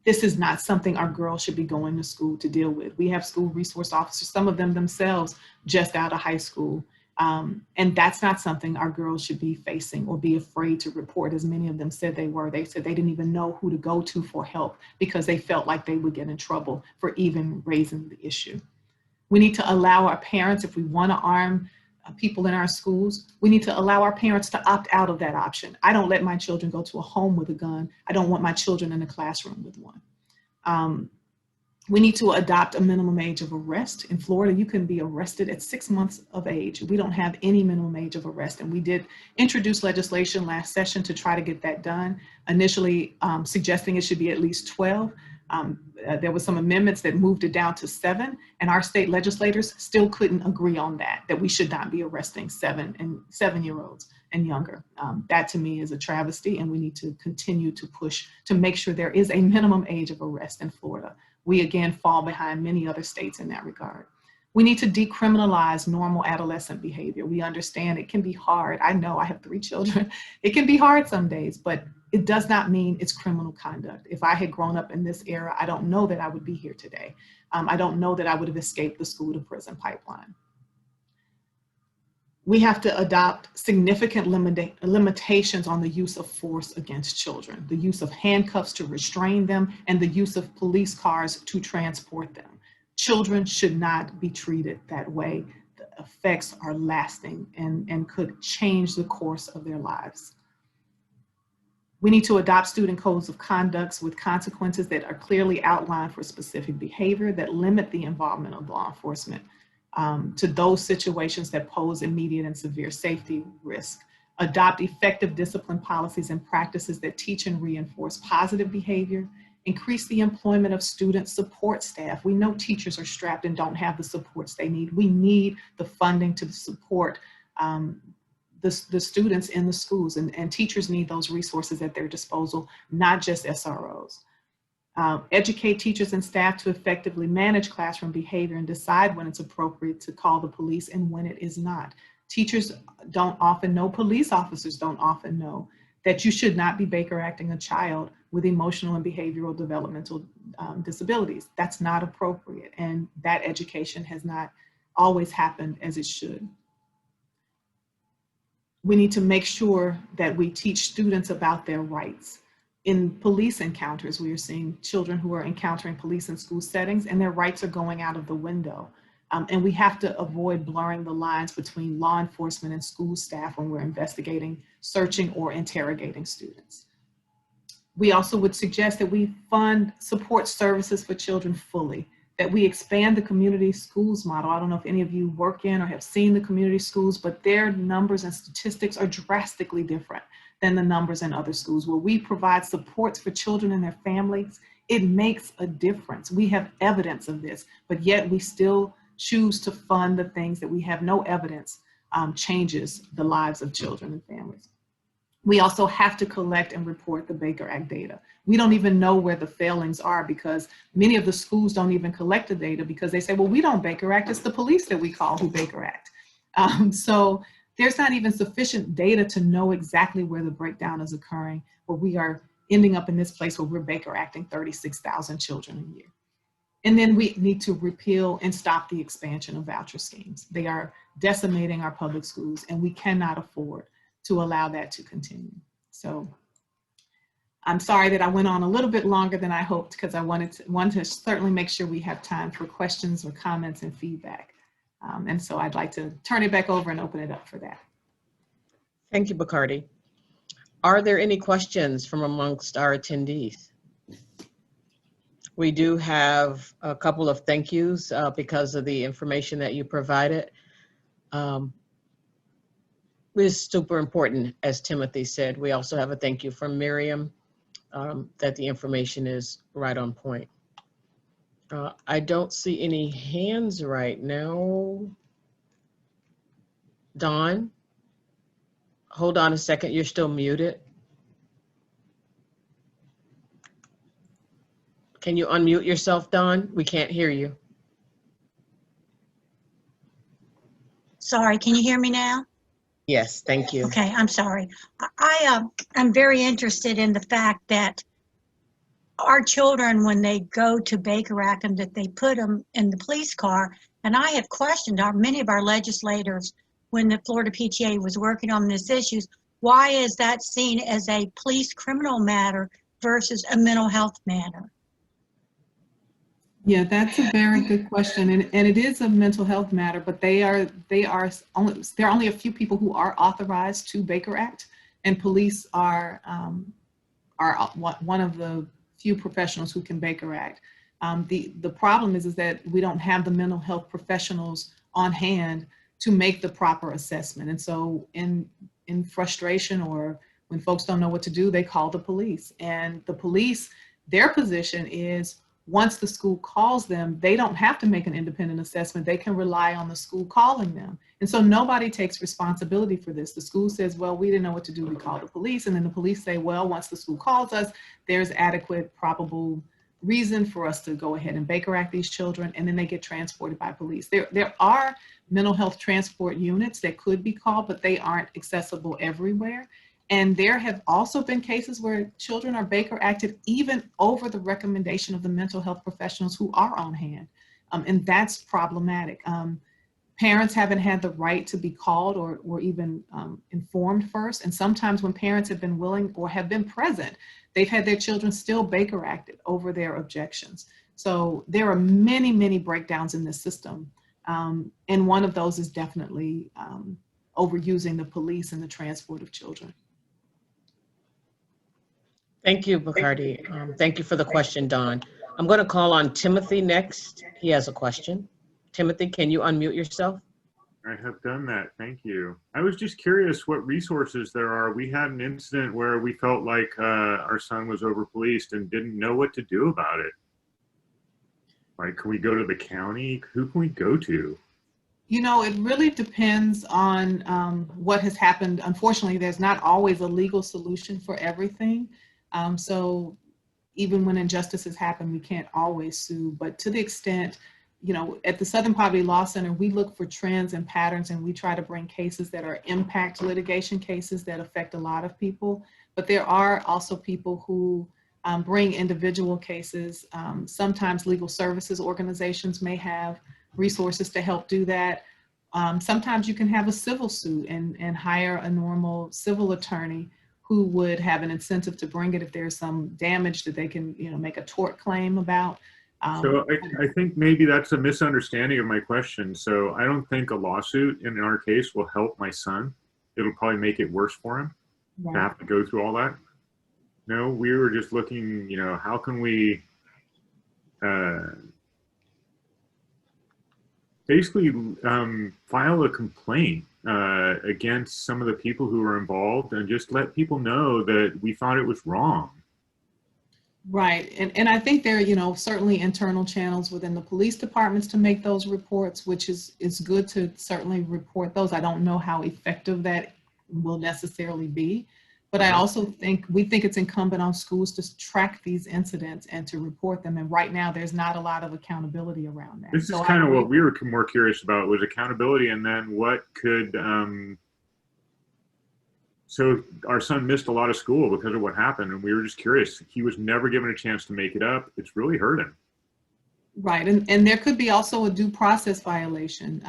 This is not something our girls should be going to school to deal with. We have school resource officers, some of them themselves just out of high school. And that's not something our girls should be facing or be afraid to report, as many of them said they were. They said they didn't even know who to go to for help because they felt like they would get in trouble for even raising the issue. We need to allow our parents, if we want to arm people in our schools, we need to allow our parents to opt out of that option. I don't let my children go to a home with a gun. I don't want my children in a classroom with one. We need to adopt a minimum age of arrest. In Florida, you can be arrested at 6 months of age. We don't have any minimum age of arrest, and we did introduce legislation last session to try to get that done, initially suggesting it should be at least 12. There was some amendments that moved it down to 7, and our state legislators still couldn't agree on that we should not be arresting 7-year-olds and younger. That to me is a travesty, and we need to continue to push to make sure there is a minimum age of arrest in Florida. We again fall behind many other states in that regard. We need to decriminalize normal adolescent behavior. We understand it can be hard. I know I have 3 children. It can be hard some days, but it does not mean it's criminal conduct. If I had grown up in this era, I don't know that I would be here today. I don't know that I would have escaped the school to prison pipeline. We have to adopt significant limitations on the use of force against children, the use of handcuffs to restrain them, and the use of police cars to transport them. Children should not be treated that way. The effects are lasting and could change the course of their lives. We need to adopt student codes of conduct with consequences that are clearly outlined for specific behavior that limit the involvement of law enforcement to those situations that pose immediate and severe safety risk. Adopt effective discipline policies and practices that teach and reinforce positive behavior. Increase the employment of student support staff. We know teachers are strapped and don't have the supports they need. We need the funding to support the students in the schools, and teachers need those resources at their disposal, not just SROs. Educate teachers and staff to effectively manage classroom behavior and decide when it's appropriate to call the police and when it is not. Teachers don't often know, police officers don't often know that you should not be Baker acting a child with emotional and behavioral developmental disabilities. That's not appropriate, and that education has not always happened as it should. We need to make sure that we teach students about their rights. In police encounters, we are seeing children who are encountering police in school settings and their rights are going out of the window. And we have to avoid blurring the lines between law enforcement and school staff when we're investigating, searching, or interrogating students. We also would suggest that we fund support services for children fully, that we expand the community schools model. I don't know if any of you work in or have seen the community schools, but their numbers and statistics are drastically different than the numbers in other schools. Where we provide supports for children and their families, it makes a difference. We have evidence of this, but yet we still choose to fund the things that we have no evidence changes the lives of children and families. We also have to collect and report the Baker Act data. We don't even know where the failings are because many of the schools don't even collect the data because they say, well, we don't Baker Act, it's the police that we call who Baker Act. So there's not even sufficient data to know exactly where the breakdown is occurring, where we are ending up in this place where we're Baker acting 36,000 children a year. And then we need to repeal and stop the expansion of voucher schemes. They are decimating our public schools and we cannot afford to allow that to continue. So I'm sorry that I went on a little bit longer than I hoped because I wanted to certainly make sure we have time for questions or comments and feedback. And so I'd like to turn it back over and open it up for that. Thank you, Bacardi. Are there any questions from amongst our attendees? We do have a couple of thank yous because of the information that you provided. Is super important, as Timothy said. We also have a thank you from Miriam that the information is right on point. I don't see any hands right now. Dawn, hold on a second, you're still muted. Can you unmute yourself, Dawn? We can't hear you. Sorry, can you hear me now? Yes, thank you. Okay, I'm sorry. I'm very interested in the fact that our children, when they go to Baker Act, and that they put them in the police car, and I have questioned many of our legislators when the Florida PTA was working on this issue, why is that seen as a police criminal matter versus a mental health matter? Yeah, that's a very good question, and it is a mental health matter. But there are only a few people who are authorized to Baker Act, and police are one of the few professionals who can Baker Act. The problem is that we don't have the mental health professionals on hand to make the proper assessment, and so in frustration or when folks don't know what to do, they call the police, and the police, their position is, once the school calls them, they don't have to make an independent assessment. They can rely on the school calling them. And so nobody takes responsibility for this. The school says, well, we didn't know what to do, we called the police. And then the police say, well, once the school calls us, there's adequate probable reason for us to go ahead and Baker Act these children, and then they get transported by police. There are mental health transport units that could be called, but they aren't accessible everywhere. And there have also been cases where children are Baker acted even over the recommendation of the mental health professionals who are on hand. And that's problematic. Parents haven't had the right to be called or even informed first. And sometimes when parents have been willing or have been present, they've had their children still Baker acted over their objections. So there are many, many breakdowns in this system. And one of those is definitely overusing the police in the transport of children. Thank you, Bacardi. Thank you for the question, Don. I'm going to call on Timothy next. He has a question. Timothy, can you unmute yourself? I have done that. Thank you. I was just curious what resources there are. We had an incident where we felt like our son was over-policed and didn't know what to do about it. Like, can we go to the county? Who can we go to? You know, it really depends on what has happened. Unfortunately, there's not always a legal solution for everything. So even when injustices happen, we can't always sue. But to the extent, you know, at the Southern Poverty Law Center, we look for trends and patterns, and we try to bring cases that are impact litigation cases that affect a lot of people. But there are also people who bring individual cases. Sometimes legal services organizations may have resources to help do that. Sometimes you can have a civil suit and hire a normal civil attorney who would have an incentive to bring it if there's some damage that they can, you know, make a tort claim about. So I think maybe that's a misunderstanding of my question. So I don't think a lawsuit in our case will help my son. It'll probably make it worse for him to have to go through all that. No, we were just looking, you know, how can we basically file a complaint against some of the people who were involved and just let people know that we thought it was wrong. Right, and I think there are, you know, certainly internal channels within the police departments to make those reports, which is good to certainly report those. I don't know how effective that will necessarily be, but I also think we think it's incumbent on schools to track these incidents and to report them. And right now, there's not a lot of accountability around that. This is kind of what we were more curious about, was accountability, and then what could. So our son missed a lot of school because of what happened, and we were just curious. He was never given a chance to make it up. It's really hurt him. Right, and there could be also a due process violation.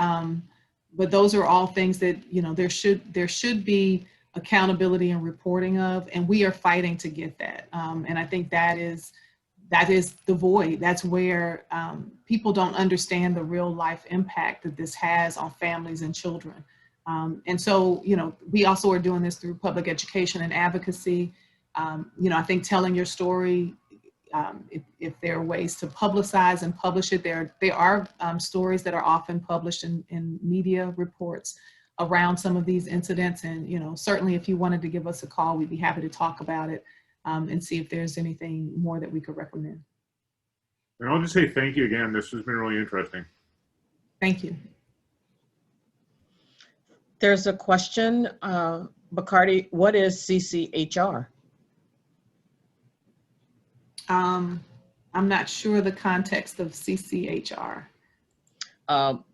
But those are all things that, you know, there should be accountability and reporting of, and we are fighting to get that. And I think that is the void. That's where people don't understand the real life impact that this has on families and children. And so, you know, we also are doing this through public education and advocacy. You know, I think telling your story, if there are ways to publicize and publish it, there are stories that are often published in media reports around some of these incidents. And, you know, certainly if you wanted to give us a call, we'd be happy to talk about it and see if there's anything more that we could recommend. And I'll just say thank you again. This has been really interesting. Thank you. There's a question, Bacardi, what is CCHR? I'm not sure the context of CCHR.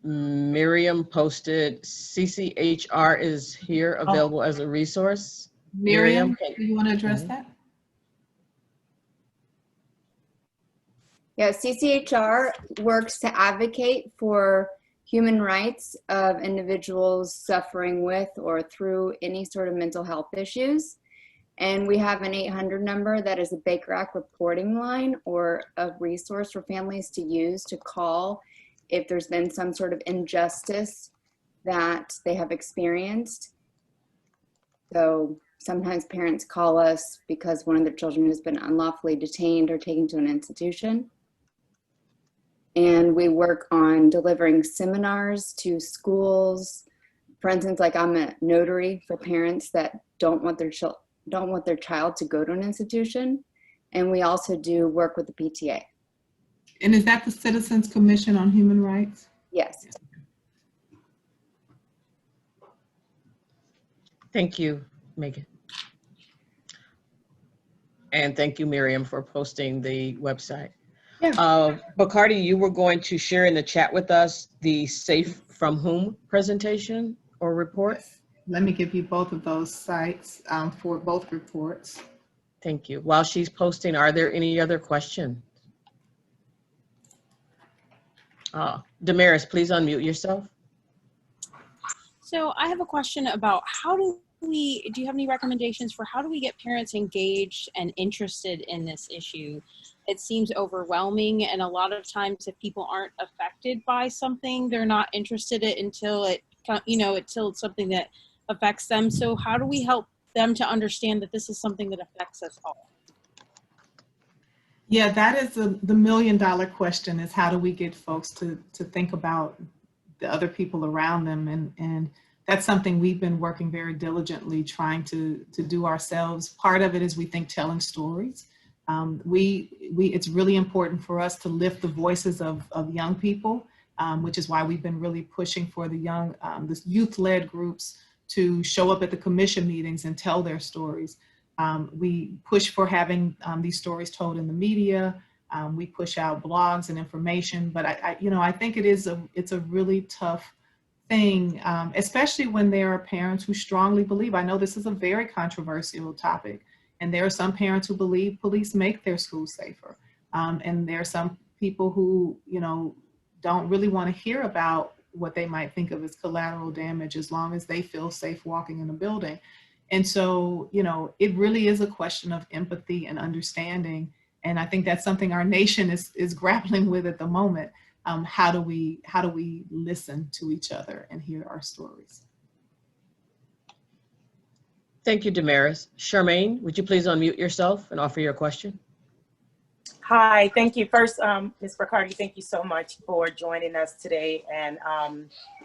Miriam posted CCHR is here available as a resource. Miriam, do you want to address that? Yeah, CCHR works to advocate for human rights of individuals suffering with or through any sort of mental health issues. And we have an 800 number that is a Baker Act reporting line or a resource for families to use to call if there's been some sort of injustice that they have experienced. So sometimes parents call us because one of their children has been unlawfully detained or taken to an institution. And we work on delivering seminars to schools. For instance, like I'm a notary for parents that don't want their child to go to an institution. And we also do work with the PTA. And is that the Citizens Commission on Human Rights? Yes. Thank you, Megan. And thank you, Miriam, for posting the website. Yeah. Bacardi, you were going to share in the chat with us the Safe From Whom presentation or report? Yes. Let me give you both of those sites for both reports. Thank you. While she's posting, are there any other questions? Damaris, please unmute yourself. So I have a question about do you have any recommendations for how do we get parents engaged and interested in this issue? It seems overwhelming, and a lot of times if people aren't affected by something, they're not interested in it until it's something that affects them. So how do we help them to understand that this is something that affects us all? Yeah, that is the million-dollar question, is how do we get folks to think about the other people around them? And that's something we've been working very diligently trying to do ourselves. Part of it is, we think, telling stories. It's really important for us to lift the voices of young people, which is why we've been really pushing for the youth-led groups to show up at the commission meetings and tell their stories. We push for having these stories told in the media. We push out blogs and information, but I think it's a really tough thing, especially when there are parents who strongly believe. I know this is a very controversial topic, and there are some parents who believe police make their schools safer, and there are some people who don't really want to hear about what they might think of as collateral damage, as long as they feel safe walking in a building. And so, it really is a question of empathy and understanding. And I think that's something our nation is grappling with at the moment. How do we listen to each other and hear our stories? Thank you, Damaris. Charmaine, would you please unmute yourself and offer your question? Hi, thank you. First, Ms. Bacardi, thank you so much for joining us today and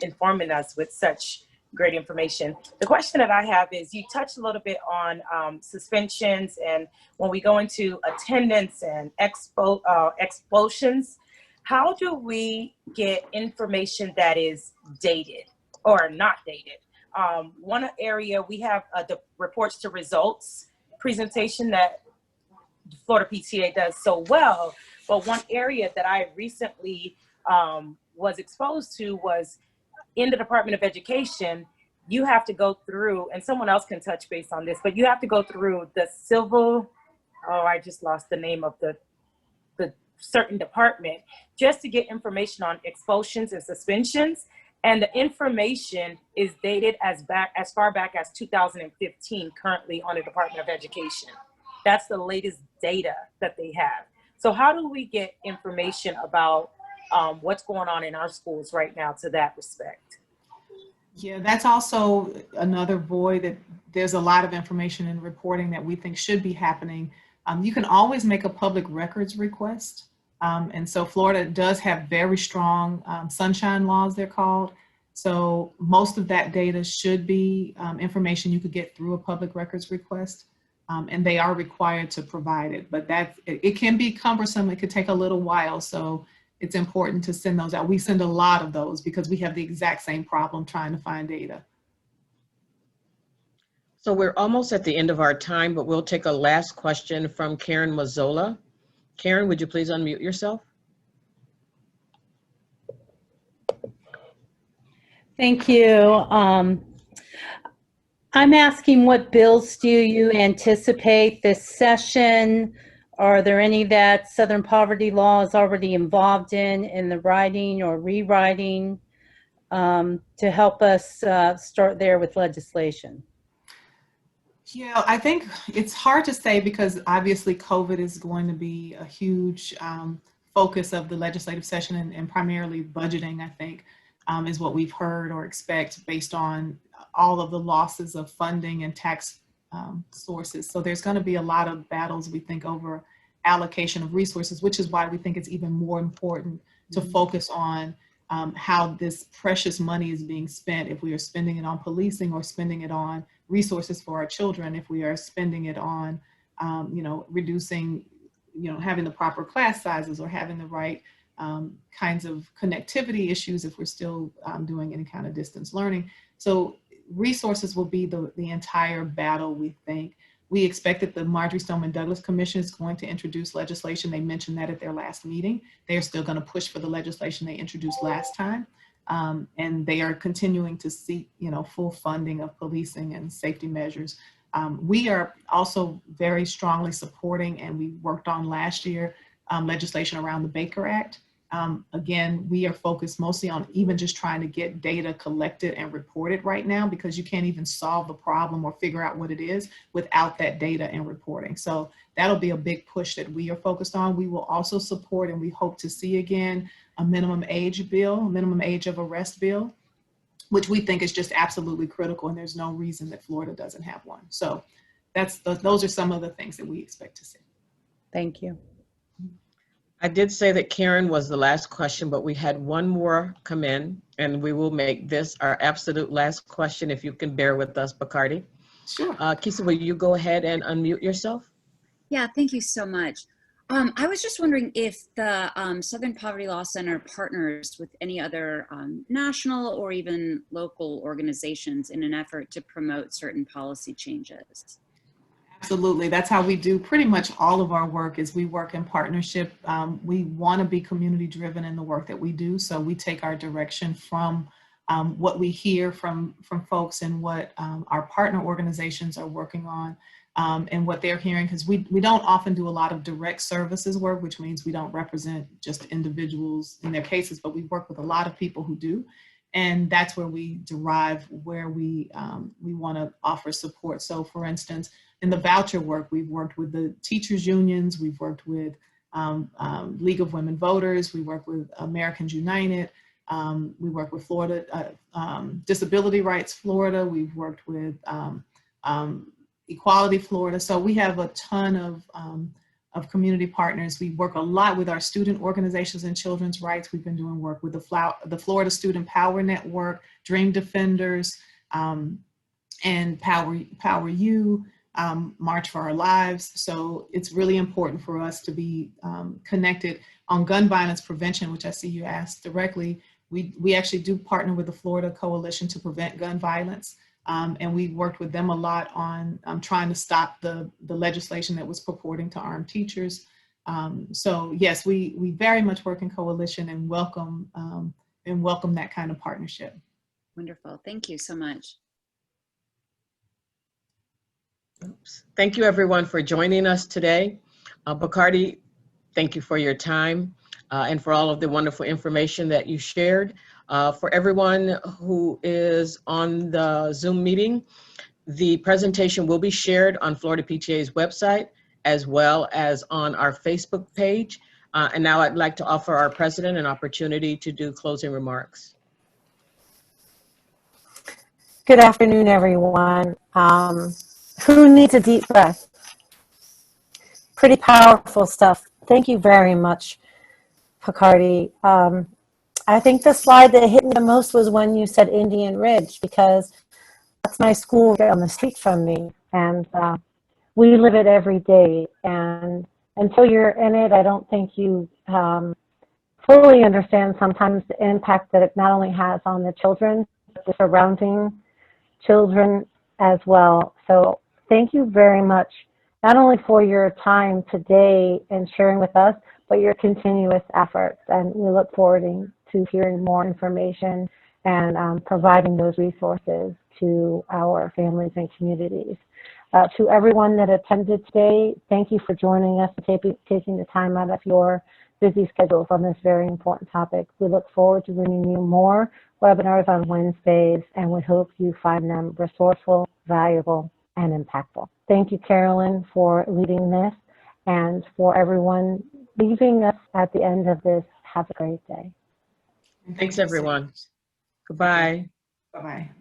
informing us with such great information. The question that I have is, you touched a little bit on suspensions, and when we go into attendance and expulsions, how do we get information that is dated or not dated? One area we have the reports to results presentation that Florida PTA does so well, but one area that I recently was exposed to was in the Department of Education. You have to go through, and someone else can touch base on this, but you have to go through the civil, I just lost the name of the certain department, just to get information on expulsions and suspensions. And the information is dated as far back as 2015 currently on the Department of Education. That's the latest data that they have. So how do we get information about what's going on in our schools right now to that respect? Yeah, that's also another void, that there's a lot of information and reporting that we think should be happening. You can always make a public records request. And so Florida does have very strong sunshine laws, they're called. So most of that data should be information you could get through a public records request. And they are required to provide it, but it can be cumbersome. It could take a little while. So it's important to send those out. We send a lot of those because we have the exact same problem trying to find data. So we're almost at the end of our time, but we'll take a last question from Karen Mazzola. Karen, would you please unmute yourself? Thank you. I'm asking, what bills do you anticipate this session? Are there any that Southern Poverty Law is already involved in the writing or rewriting, to help us start there with legislation? Yeah, I think it's hard to say because obviously COVID is going to be a huge focus of the legislative session, and primarily budgeting, I think, is what we've heard or expect based on all of the losses of funding and tax sources. So there's going to be a lot of battles, we think, over allocation of resources, which is why we think it's even more important to focus on how this precious money is being spent, if we are spending it on policing or spending it on resources for our children, if we are spending it on, reducing, having the proper class sizes or having the right kinds of connectivity issues if we're still doing any kind of distance learning. So resources will be the entire battle, we think. We expect that the Marjorie Stoneman Douglas Commission is going to introduce legislation. They mentioned that at their last meeting. They're still going to push for the legislation they introduced last time. And they are continuing to seek, full funding of policing and safety measures. We are also very strongly supporting, and we worked on last year, legislation around the Baker Act. Again, we are focused mostly on even just trying to get data collected and reported right now, because you can't even solve the problem or figure out what it is without that data and reporting. So that'll be a big push that we are focused on. We will also support, and we hope to see again, a minimum age bill, a minimum age of arrest bill, which we think is just absolutely critical, and there's no reason that Florida doesn't have one. So those are some of the things that we expect to see. Thank you. I did say that Karen was the last question, but we had one more come in, and we will make this our absolute last question if you can bear with us, Bacardi. Sure. Kisa, will you go ahead and unmute yourself? Yeah, thank you so much. I was just wondering if the Southern Poverty Law Center partners with any other national or even local organizations in an effort to promote certain policy changes. Absolutely. That's how we do pretty much all of our work is we work in partnership. We want to be community driven in the work that we do. So we take our direction from what we hear from folks and what our partner organizations are working on and what they're hearing, because we don't often do a lot of direct services work, which means we don't represent just individuals in their cases, but we work with a lot of people who do. And that's where we derive where we want to offer support. So for instance, in the voucher work, we've worked with the teachers unions, we've worked with League of Women Voters, we work with Americans United, we work with Florida, Disability Rights Florida, we've worked with Equality Florida. So we have a ton of community partners. We work a lot with our student organizations and children's rights. We've been doing work with the Florida Student Power Network, Dream Defenders, and Power U, March for Our Lives. So it's really important for us to be connected on gun violence prevention, which I see you asked directly. We actually do partner with the Florida Coalition to Prevent Gun Violence. And we worked with them a lot on trying to stop the legislation that was purporting to arm teachers. So yes, we very much work in coalition and welcome that kind of partnership. Wonderful. Thank you so much. Oops. Thank you everyone for joining us today. Bacardi, thank you for your time and for all of the wonderful information that you shared. For everyone who is on the Zoom meeting, the presentation will be shared on Florida PTA's website as well as on our Facebook page. And now I'd like to offer our president an opportunity to do closing remarks. Good afternoon, everyone. Who needs a deep breath? Pretty powerful stuff. Thank you very much, Bacardi. I think the slide that hit me the most was when you said Indian Ridge, because that's my school right on the street from me, and we live it every day. And until you're in it, I don't think you fully understand sometimes the impact that it not only has on the children, but the surrounding children as well. So thank you very much, not only for your time today and sharing with us, but your continuous efforts. And we look forward to hearing more information and providing those resources to our families and communities. To everyone that attended today, thank you for joining us and taking the time out of your busy schedules on this very important topic. We look forward to bringing you more webinars on Wednesdays, and we hope you find them resourceful, valuable, and impactful. Thank you, Carolyn, for leading this, and for everyone leaving us at the end of this. Have a great day. Thanks, everyone. Goodbye. Bye-bye.